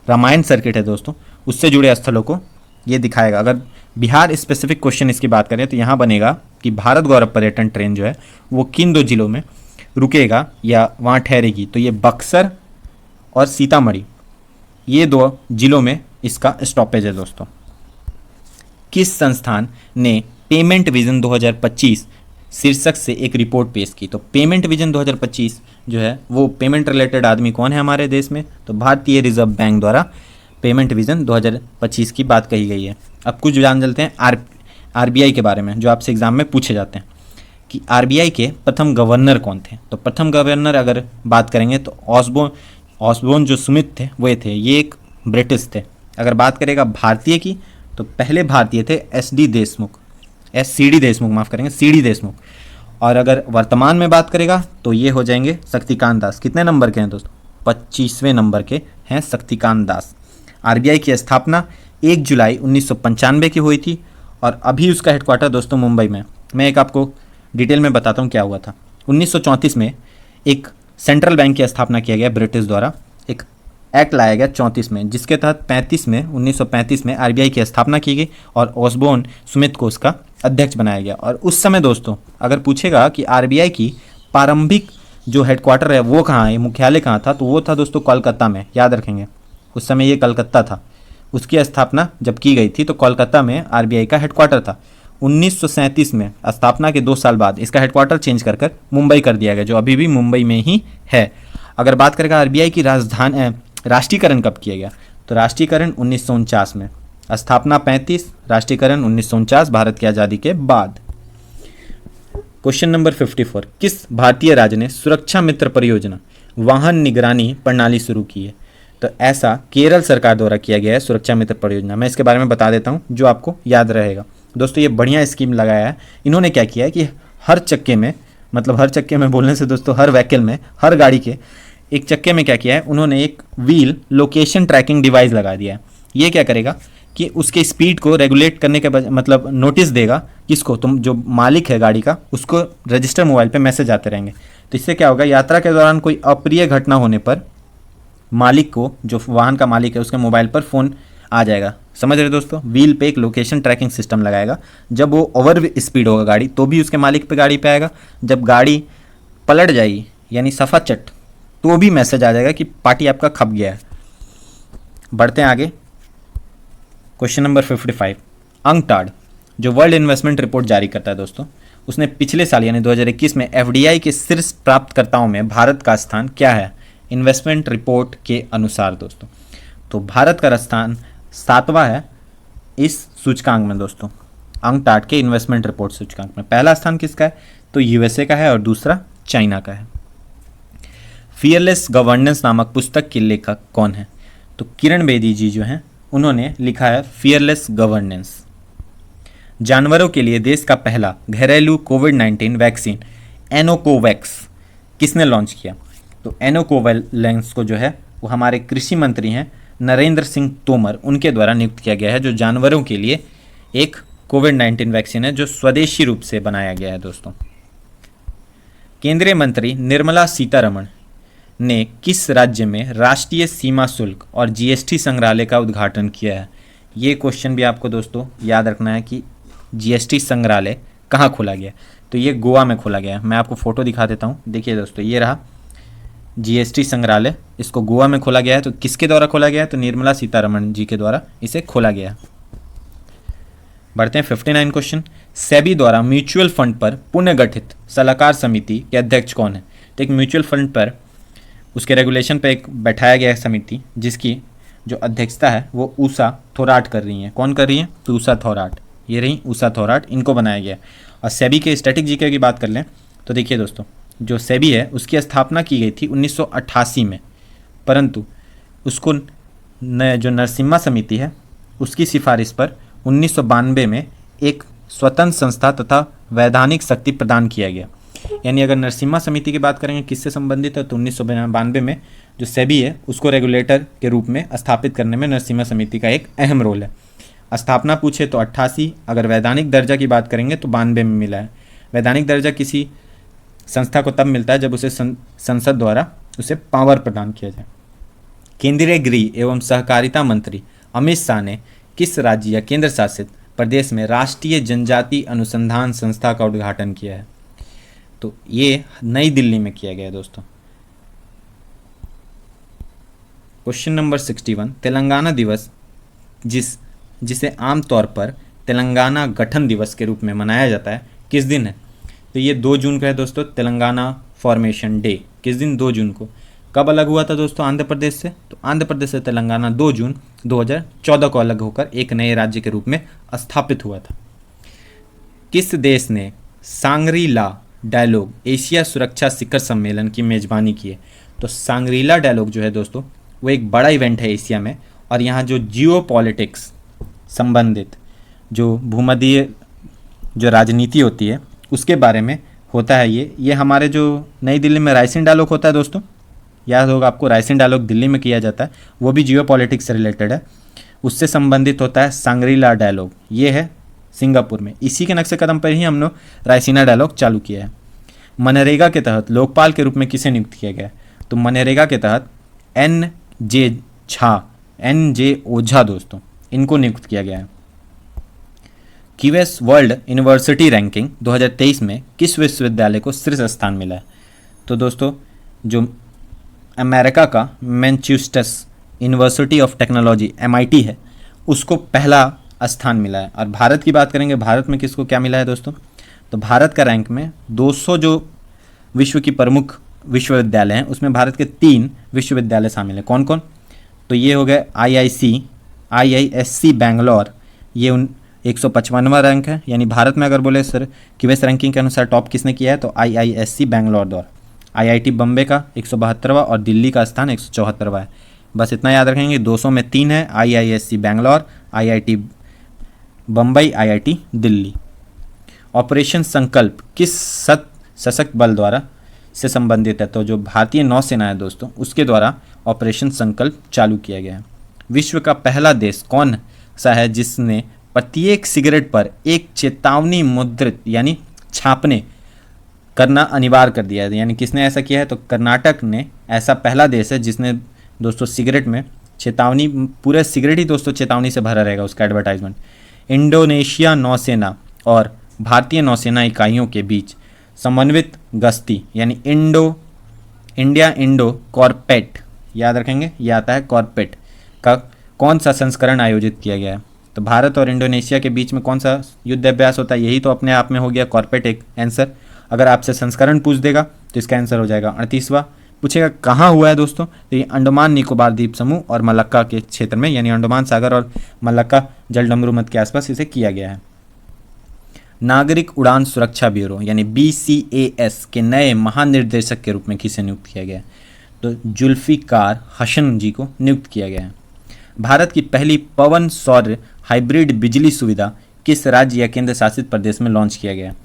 रामायण सर्किट है दोस्तों, उससे जुड़े स्थलों को ये दिखाएगा। अगर बिहार स्पेसिफिक क्वेश्चन इसकी बात करें तो यहाँ बनेगा कि भारत गौरव पर्यटन ट्रेन जो है वो किन 2 जिलों में रुकेगा या वहाँ ठहरेगी, तो ये बक्सर और सीतामढ़ी, ये 2 जिलों में इसका स्टॉपेज है। दोस्तों, किस संस्थान ने पेमेंट विजन 2025 शीर्षक से एक रिपोर्ट पेश की, तो पेमेंट विजन 2025 जो है वो पेमेंट रिलेटेड आदमी कौन है हमारे देश में, तो भारतीय रिजर्व बैंक द्वारा पेमेंट विजन 2025 की बात कही गई है। अब कुछ जान चलते हैं आरबीआई के बारे में, जो आपसे एग्जाम में पूछे जाते हैं कि आरबीआई के प्रथम गवर्नर कौन थे। तो प्रथम गवर्नर अगर बात करेंगे तो ऑसबोर्न जो स्मिथ थे वो थे, ये एक ब्रिटिश थे। अगर बात करेगा भारतीय की तो पहले भारतीय थे सी डी देशमुख, माफ़ करेंगे, सी डी देशमुख। और अगर वर्तमान में बात करेगा तो ये हो जाएंगे शक्तिकांत दास। कितने नंबर के हैं दोस्तों, 25वें नंबर के हैं शक्तिकांत दास। आरबीआई की स्थापना 1 जुलाई 1995 की हुई थी और अभी उसका हेडक्वार्टर दोस्तों मुंबई में। मैं एक आपको डिटेल में बताता हूँ क्या हुआ था। 1934 में एक सेंट्रल बैंक की स्थापना किया गया ब्रिटिश द्वारा, एक एक्ट लाया गया 34 में, जिसके तहत 1935 में आरबीआई की स्थापना की गई और ऑसबोर्न स्मिथ को उसका अध्यक्ष बनाया गया। और उस समय दोस्तों अगर पूछेगा कि आरबीआई की प्रारंभिक जो हेडक्वार्टर है वो कहाँ है, मुख्यालय कहाँ था, तो वो था दोस्तों कोलकाता में। याद रखेंगे उस समय ये कलकत्ता था। उसकी स्थापना जब की गई थी तो कोलकाता में आरबीआई का हेडक्वार्टर था। 1937 में स्थापना के 2 साल बाद इसका हेडक्वार्टर चेंज कर मुंबई कर दिया गया, जो अभी भी मुंबई में ही है। अगर बात करेगा आरबीआई की राष्ट्रीयकरण कब किया गया, तो राष्ट्रीयकरण 1949 में, स्थापना 35, राष्ट्रीयकरण 1949 भारत की आज़ादी के बाद। क्वेश्चन नंबर 54, किस भारतीय राज्य ने सुरक्षा मित्र परियोजना वाहन निगरानी प्रणाली शुरू की है, तो ऐसा केरल सरकार द्वारा किया गया है सुरक्षा मित्र परियोजना। मैं इसके बारे में बता देता हूँ जो आपको याद रहेगा। दोस्तों ये बढ़िया स्कीम लगाया है इन्होंने। क्या किया है कि हर चक्के में, मतलब हर चक्के में बोलने से दोस्तों हर व्हीकल में, हर गाड़ी के एक चक्के में क्या किया है उन्होंने, एक व्हील लोकेशन ट्रैकिंग डिवाइस लगा दिया है। ये क्या करेगा कि उसके स्पीड को रेगुलेट करने के मतलब नोटिस देगा किसको, तुम जो मालिक है गाड़ी का, उसको रजिस्टर मोबाइल पे मैसेज आते रहेंगे। तो इससे क्या होगा, यात्रा के दौरान कोई अप्रिय घटना होने पर मालिक को, जो वाहन का मालिक है, उसके मोबाइल पर फ़ोन आ जाएगा। समझ रहे दोस्तों, व्हील पे एक लोकेशन ट्रैकिंग सिस्टम लगाएगा। जब वो ओवर स्पीड होगा गाड़ी तो भी उसके मालिक पे गाड़ी पे आएगा, जब गाड़ी पलट जाएगी यानी सफ़ा चट तो भी मैसेज आ जाएगा कि पार्टी आपका खप गया है। बढ़ते हैं आगे। Question number 55। अंकटाड जो वर्ल्ड इन्वेस्टमेंट रिपोर्ट जारी करता है दोस्तों, उसने पिछले साल यानी 2021 में एफडीआई के शीर्ष प्राप्तकर्ताओं में भारत का स्थान क्या है इन्वेस्टमेंट रिपोर्ट के अनुसार दोस्तों। तो भारत का स्थान 7वां है इस सूचकांक में दोस्तों, अंकटाड के इन्वेस्टमेंट रिपोर्ट सूचकांक में। पहला स्थान किसका है, तो यूएसए का है और दूसरा चाइना का है। फियरलेस गवर्नेंस नामक पुस्तक के लेखक कौन है, तो किरण बेदी जी जो हैं उन्होंने लिखा है फियरलेस गवर्नेंस। जानवरों के लिए देश का पहला घरेलू कोविड-19 वैक्सीन एनोकोवैक्स किसने लॉन्च किया, तो एनोकोवैक्स को जो है वो हमारे कृषि मंत्री हैं नरेंद्र सिंह तोमर, उनके द्वारा नियुक्त किया गया है, जो जानवरों के लिए एक कोविड-19 वैक्सीन है जो स्वदेशी रूप से बनाया गया है दोस्तों। केंद्रीय मंत्री निर्मला सीतारमण ने किस राज्य में राष्ट्रीय सीमा शुल्क और जीएसटी संग्रहालय का उद्घाटन किया है। ये क्वेश्चन भी आपको दोस्तों याद रखना है कि जीएसटी संग्रहालय कहाँ खोला गया, तो ये गोवा में खोला गया है। मैं आपको फ़ोटो दिखा देता हूँ, देखिए दोस्तों ये रहा जीएसटी संग्रहालय, इसको गोवा में खोला गया है। तो किसके द्वारा खोला गया है, तो निर्मला सीतारमण जी के द्वारा इसे खोला गया। बढ़ते हैं 59 क्वेश्चन। सेबी द्वारा म्यूचुअल फंड पर पुनर्गठित सलाहकार समिति के अध्यक्ष कौन है, तो एक म्यूचुअल फंड पर उसके रेगुलेशन पर एक बैठाया गया समिति जिसकी जो अध्यक्षता है वो उषा थोराट कर रही हैं। कौन कर रही है, तो उषा थोराट, ये रही उषा थोराट, इनको बनाया गया। और सेबी के स्टैटिक जीके की बात कर लें तो देखिए दोस्तों, जो सेबी है उसकी स्थापना की गई थी 1988 में, परंतु उसको जो नरसिम्हा समिति है उसकी सिफारिश पर 1992 में एक स्वतंत्र संस्था तथा वैधानिक शक्ति प्रदान किया गया। यानी अगर नरसिम्हा समिति की बात करेंगे किससे संबंधित है, तो 1992 में जो सेबी है उसको रेगुलेटर के रूप में स्थापित करने में नरसिम्हा समिति का एक अहम रोल है। स्थापना पूछे तो 88, अगर वैधानिक दर्जा की बात करेंगे तो 92 में मिला है। वैधानिक दर्जा किसी संस्था को तब मिलता है जब उसे संसद द्वारा उसे पावर प्रदान किया जाए। केंद्रीय गृह एवं सहकारिता मंत्री अमित शाह ने किस राज्य या केंद्र शासित प्रदेश में राष्ट्रीय जनजाति अनुसंधान संस्था का उद्घाटन किया है, तो ये नई दिल्ली में किया गया है दोस्तों। Question number 61। तेलंगाना दिवस जिसे आमतौर पर तेलंगाना गठन दिवस के रूप में मनाया जाता है किस दिन है, तो ये 2 जून को है दोस्तों। तेलंगाना फॉर्मेशन डे किस दिन, 2 जून को। कब अलग हुआ था दोस्तों आंध्र प्रदेश से, तो आंध्र प्रदेश से तेलंगाना 2 जून 2014 को अलग होकर एक नए राज्य के रूप में स्थापित हुआ था। किस देश ने सांग्री-ला डायलॉग एशिया सुरक्षा शिखर सम्मेलन की मेजबानी की है, तो सांग्री-ला डायलॉग जो है दोस्तों वो एक बड़ा इवेंट है एशिया में, और यहाँ जो जियो पॉलिटिक्स संबंधित जो भूमध्य जो राजनीति होती है उसके बारे में होता है। ये हमारे जो नई दिल्ली में राइसिन डायलॉग होता है दोस्तों, याद होगा आपको, राइसिन डायलॉग दिल्ली में किया जाता है, वो भी जियो पॉलिटिक्स से रिलेटेड है, उससे संबंधित होता है सांग्री-ला डायलॉग। ये है सिंगापुर में, इसी के नक्शे कदम पर ही हम लोग रायसीना डायलॉग चालू किया है। मनरेगा के तहत लोकपाल के रूप में किसे नियुक्त किया गया, तो मनरेगा के तहत एन जे ओझा दोस्तों, इनको नियुक्त किया गया है। क्यूएस वर्ल्ड यूनिवर्सिटी रैंकिंग 2023 में किस विश्वविद्यालय को शीर्ष स्थान मिला है, तो दोस्तों जो अमेरिका का Manchester university of technology MIT है उसको पहला स्थान मिला है। और भारत की बात करेंगे, भारत में किसको क्या मिला है दोस्तों, तो भारत का रैंक में 200 जो विश्व की प्रमुख विश्वविद्यालय हैं उसमें भारत के 3 विश्वविद्यालय शामिल हैं। कौन कौन, तो ये हो गए IISc बैंगलोर, ये 155वां रैंक है। यानी भारत में अगर बोले सर क्यूएस रैंकिंग के अनुसार टॉप किसने किया है, तो IISc बैंगलोर द्वारा। IIT बम्बे का 172वां और दिल्ली का स्थान 174वां है। बस इतना याद रखेंगे, 200 में 3 है, IISc Bangalore, IIT Bombay, IIT Delhi. Operation संकल्प किस सशक्त बल द्वारा से संबंधित है। तो जो भारतीय नौसेना है दोस्तों, उसके द्वारा ऑपरेशन संकल्प चालू किया गया है। विश्व का पहला देश कौन सा है जिसने प्रत्येक सिगरेट पर एक चेतावनी मुद्रित यानी छापने करना अनिवार्य कर दिया है? यानी किसने ऐसा किया है? तो कर्नाटक ने ऐसा पहला देश है जिसने दोस्तों सिगरेट में चेतावनी, पूरे सिगरेट ही दोस्तों चेतावनी से भरा रहेगा उसका एडवर्टाइजमेंट। इंडोनेशिया नौसेना और भारतीय नौसेना इकाइयों के बीच समन्वित गश्ती यानी इंडिया इंडो कॉर्पेट, याद रखेंगे ये आता है कॉर्पेट, का कौन सा संस्करण आयोजित किया गया है? तो भारत और इंडोनेशिया के बीच में कौन सा युद्ध अभ्यास होता है? यही तो अपने आप में हो गया कॉर्पेट एक आंसर। अगर आपसे संस्करण पूछ देगा तो इसका आंसर हो जाएगा 38वां। पूछेगा कहाँ हुआ है दोस्तों, तो ये अंडमान निकोबार द्वीप समूह और मलक्का के क्षेत्र में, यानी अंडमान सागर और मलक्का जलडमरू मध्य के आसपास इसे किया गया है। नागरिक उड़ान सुरक्षा ब्यूरो यानी BCAS के नए महानिर्देशक के रूप में किसे नियुक्त किया गया है? तो जुल्फिकार हसन जी को नियुक्त किया गया है। भारत की पहली पवन सौर हाइब्रिड बिजली सुविधा किस राज्य या केंद्र शासित प्रदेश में लॉन्च किया गया है?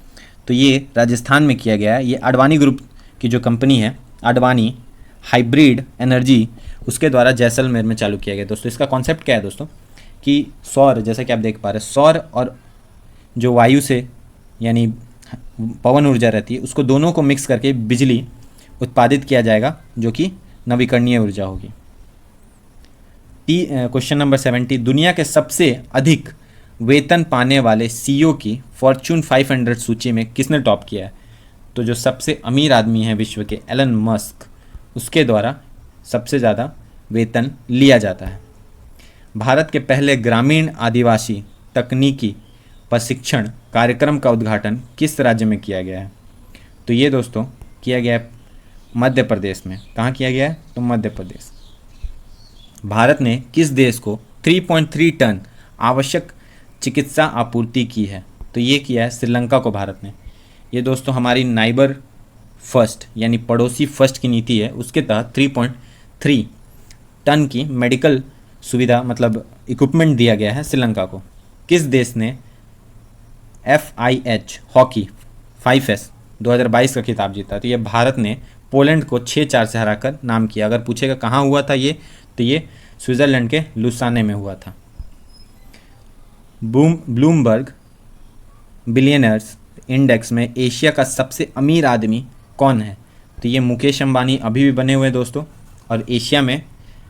तो ये राजस्थान में किया गया है। ये अडवाणी ग्रुप की जो कंपनी है, अडवाणी हाइब्रिड एनर्जी, उसके द्वारा जैसलमेर में चालू किया गया। दोस्तों इसका कॉन्सेप्ट क्या है दोस्तों, कि सौर, जैसा कि आप देख पा रहे हैं, सौर और जो वायु से यानी पवन ऊर्जा रहती है, उसको दोनों को मिक्स करके बिजली उत्पादित किया जाएगा जो कि नवीकरणीय ऊर्जा होगी। क्वेश्चन नंबर 70, दुनिया के सबसे अधिक वेतन पाने वाले CEO की फॉर्च्यून 500 सूची में किसने टॉप किया है? तो जो सबसे अमीर आदमी है विश्व के, एलन मस्क, उसके द्वारा सबसे ज़्यादा वेतन लिया जाता है। भारत के पहले ग्रामीण आदिवासी तकनीकी प्रशिक्षण कार्यक्रम का उद्घाटन किस राज्य में किया गया है? तो ये दोस्तों किया गया है मध्य प्रदेश में। कहाँ किया गया है? तो मध्य प्रदेश। भारत ने किस देश को 3.3 टन आवश्यक चिकित्सा आपूर्ति की है? तो ये किया है श्रीलंका को भारत ने। ये दोस्तों हमारी नाइबर फर्स्ट यानी पड़ोसी फर्स्ट की नीति है, उसके तहत 3.3 टन की मेडिकल सुविधा मतलब इक्विपमेंट दिया गया है श्रीलंका को। किस देश ने FIH हॉकी 5S 2022 का खिताब जीता? तो ये भारत ने पोलैंड को 6-4 से हराकर नाम किया। अगर पूछेगा कहाँ हुआ था ये, तो ये स्विट्जरलैंड के लुसाने में हुआ था। ब्लूमबर्ग बिलियनर्स इंडेक्स में एशिया का सबसे अमीर आदमी कौन है? तो ये मुकेश अंबानी अभी भी बने हुए दोस्तों, और एशिया में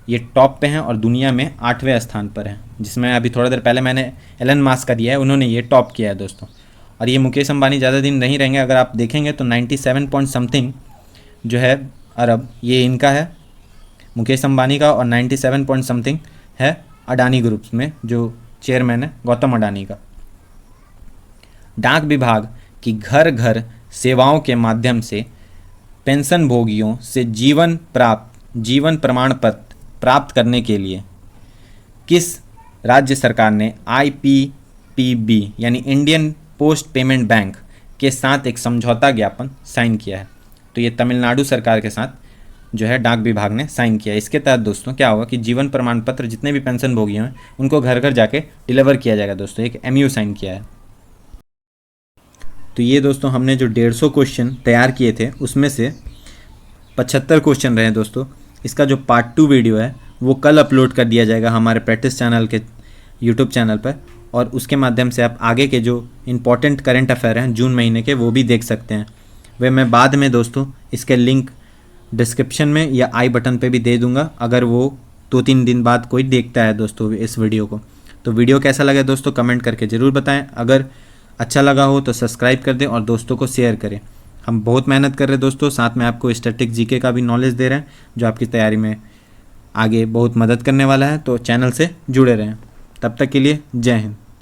ये टॉप पे हैं और दुनिया में 8वें स्थान पर हैं, जिसमें अभी थोड़ा देर पहले मैंने एलन मास्क का दिया है, उन्होंने ये टॉप किया है दोस्तों। और ये मुकेश अंबानी ज़्यादा दिन नहीं रहेंगे, अगर आप देखेंगे तो 97 पॉइंट समथिंग जो है अरब, ये इनका है मुकेश अंबानी का, और 97 पॉइंट समथिंग है अडानी ग्रुप्स में जो चेयरमैन है गौतम अडानी का। डाक विभाग की घर घर सेवाओं के माध्यम से पेंशन भोगियों से जीवन प्रमाण पत्र प्राप्त करने के लिए किस राज्य सरकार ने IPPB यानी इंडियन पोस्ट पेमेंट बैंक के साथ एक समझौता ज्ञापन साइन किया है? तो ये तमिलनाडु सरकार के साथ जो है डाक विभाग ने साइन किया है। इसके तहत दोस्तों क्या होगा कि जीवन प्रमाण पत्र जितने भी पेंशन भोगी हैं उनको घर घर जाके डिलीवर किया जाएगा दोस्तों। एक MOU साइन किया है। तो ये दोस्तों हमने जो 150 क्वेश्चन तैयार किए थे उसमें से 75 क्वेश्चन रहे दोस्तों। इसका जो पार्ट 2 वीडियो है वो कल अपलोड कर दिया जाएगा हमारे प्रैक्टिस चैनल के यूट्यूब चैनल पर, और उसके माध्यम से आप आगे के जो इम्पोर्टेंट करंट अफेयर हैं जून महीने के वो भी देख सकते हैं। वे मैं बाद में दोस्तों इसके लिंक डिस्क्रिप्शन में या आई बटन पे भी दे दूंगा, अगर वो 2-3 दिन बाद कोई देखता है दोस्तों इस वीडियो को। तो वीडियो कैसा लगा दोस्तों कमेंट करके ज़रूर बताएं। अगर अच्छा लगा हो तो सब्सक्राइब कर दें और दोस्तों को शेयर करें। हम बहुत मेहनत कर रहे हैं दोस्तों, साथ में आपको स्टैटिक GK का भी नॉलेज दे रहे हैं जो आपकी तैयारी में आगे बहुत मदद करने वाला है। तो चैनल से जुड़े रहें। तब तक के लिए जय हिंद।